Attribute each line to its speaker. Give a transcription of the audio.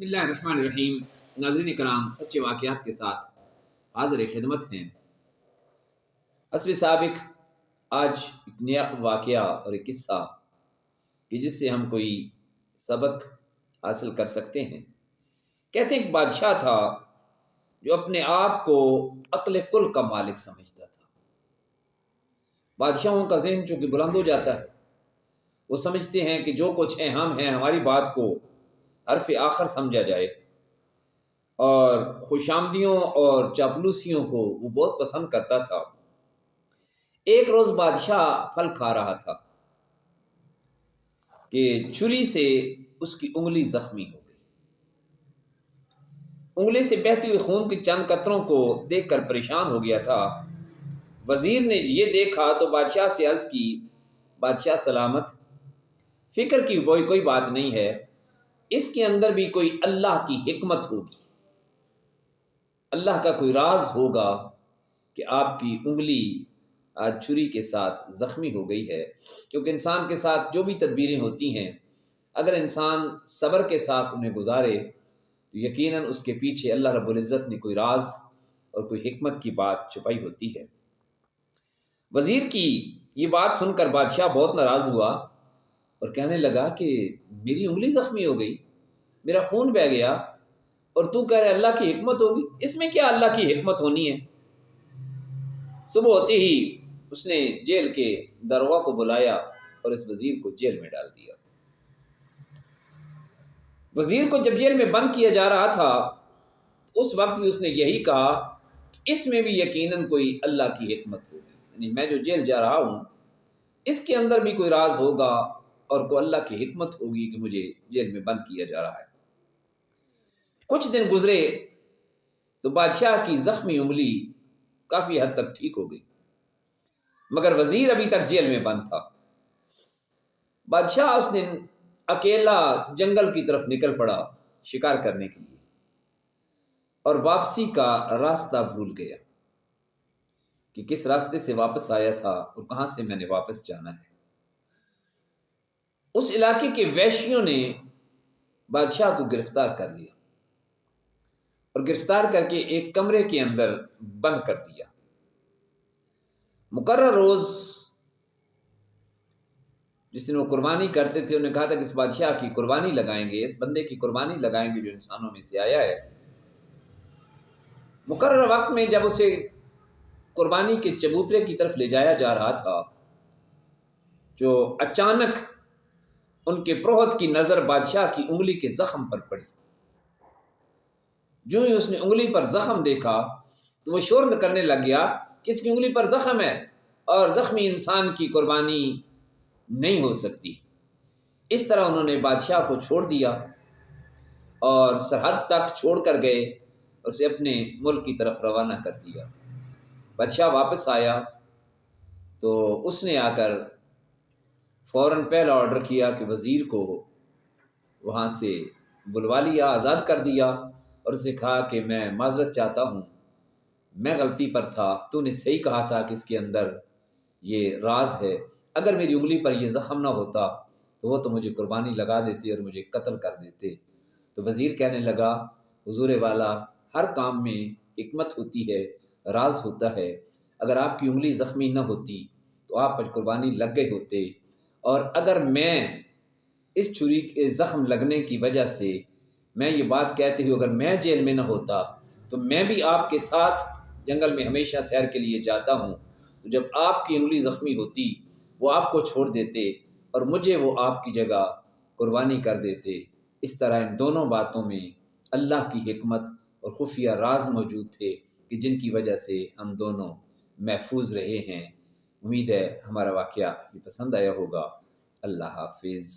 Speaker 1: بسم اللہ الرحمن الرحیم۔ ناظرین کرام، سچے واقعات کے ساتھ حاضر خدمت ہیں۔ عصر سابق آج ایک نیا واقعہ اور ایک قصہ کہ جس سے ہم کوئی سبق حاصل کر سکتے ہیں۔ کہتے ہیں ایک بادشاہ تھا جو اپنے آپ کو عقل کل کا مالک سمجھتا تھا۔ بادشاہوں کا ذہن چونکہ بلند ہو جاتا ہے، وہ سمجھتے ہیں کہ جو کچھ ہیں ہم ہیں، ہماری بات کو حرف آخر سمجھا جائے، اور خوش آمدیوں اور چاپلوسیوں کو وہ بہت پسند کرتا تھا۔ ایک روز بادشاہ پھل کھا رہا تھا کہ چھری سے اس کی انگلی زخمی ہو گئی۔ انگلی سے بہتی ہوئی خون کے چند قطروں کو دیکھ کر پریشان ہو گیا تھا۔ وزیر نے یہ دیکھا تو بادشاہ سے عرض کی، بادشاہ سلامت، فکر کی کوئی بات نہیں ہے، اس کے اندر بھی کوئی اللہ کی حکمت ہوگی، اللہ کا کوئی راز ہوگا کہ آپ کی انگلی آج چھری کے ساتھ زخمی ہو گئی ہے۔ کیونکہ انسان کے ساتھ جو بھی تدبیریں ہوتی ہیں، اگر انسان صبر کے ساتھ انہیں گزارے تو یقیناً اس کے پیچھے اللہ رب العزت نے کوئی راز اور کوئی حکمت کی بات چھپائی ہوتی ہے۔ وزیر کی یہ بات سن کر بادشاہ بہت ناراض ہوا اور کہنے لگا کہ میری انگلی زخمی ہو گئی، میرا خون بہہ گیا، اور تو کہہ رہے اللہ کی حکمت ہوگی؟ اس میں کیا اللہ کی حکمت ہونی ہے؟ صبح ہوتے ہی اس نے جیل کے داروغہ کو بلایا اور اس وزیر کو جیل میں ڈال دیا۔ وزیر کو جب جیل میں بند کیا جا رہا تھا، اس وقت بھی اس نے یہی کہا کہ اس میں بھی یقیناً کوئی اللہ کی حکمت ہوگی، یعنی میں جو جیل جا رہا ہوں اس کے اندر بھی کوئی راز ہوگا اور کوئی اللہ کی حکمت ہوگی کہ مجھے جیل میں بند کیا جا رہا ہے۔ کچھ دن گزرے تو بادشاہ کی زخمی انگلی کافی حد تک ٹھیک ہو گئی، مگر وزیر ابھی تک جیل میں بند تھا۔ بادشاہ اس دن اکیلا جنگل کی طرف نکل پڑا شکار کرنے کے لیے، اور واپسی کا راستہ بھول گیا کہ کس راستے سے واپس آیا تھا اور کہاں سے میں نے واپس جانا ہے۔ اس علاقے کے وحشیوں نے بادشاہ کو گرفتار کر لیا اور گرفتار کر کے ایک کمرے کے اندر بند کر دیا۔ مقرر روز جس دن وہ قربانی کرتے تھے، انہوں نے کہا تھا کہ اس بادشاہ کی قربانی لگائیں گے، اس بندے کی قربانی لگائیں گے جو انسانوں میں سے آیا ہے۔ مقرر وقت میں جب اسے قربانی کے چبوترے کی طرف لے جایا جا رہا تھا، جو اچانک ان کے پروہت کی نظر بادشاہ کی انگلی کے زخم پر پڑی۔ جو ہی اس نے انگلی پر زخم دیکھا تو وہ شور کرنے لگ گیا کہ اس کی انگلی پر زخم ہے اور زخمی انسان کی قربانی نہیں ہو سکتی۔ اس طرح انہوں نے بادشاہ کو چھوڑ دیا اور سرحد تک چھوڑ کر گئے، اسے اپنے ملک کی طرف روانہ کر دیا۔ بادشاہ واپس آیا تو اس نے آ کر فوراً پہلا آرڈر کیا کہ وزیر کو وہاں سے بلوا لیا، آزاد کر دیا، اور اسے کہا کہ میں معذرت چاہتا ہوں، میں غلطی پر تھا، تو نے صحیح کہا تھا کہ اس کے اندر یہ راز ہے، اگر میری انگلی پر یہ زخم نہ ہوتا تو وہ تو مجھے قربانی لگا دیتے اور مجھے قتل کر دیتے۔ تو وزیر کہنے لگا، حضور والا، ہر کام میں حکمت ہوتی ہے، راز ہوتا ہے، اگر آپ کی انگلی زخمی نہ ہوتی تو آپ پر قربانی لگ گئے ہوتے، اور اگر میں اس چھری کے زخم لگنے کی وجہ سے میں یہ بات کہتے ہوئے اگر میں جیل میں نہ ہوتا تو میں بھی آپ کے ساتھ جنگل میں ہمیشہ سیر کے لیے جاتا ہوں، تو جب آپ کی انگلی زخمی ہوتی وہ آپ کو چھوڑ دیتے اور مجھے وہ آپ کی جگہ قربانی کر دیتے۔ اس طرح ان دونوں باتوں میں اللہ کی حکمت اور خفیہ راز موجود تھے کہ جن کی وجہ سے ہم دونوں محفوظ رہے ہیں۔ امید ہے ہمارا واقعہ بھی پسند آیا ہوگا۔ اللہ حافظ۔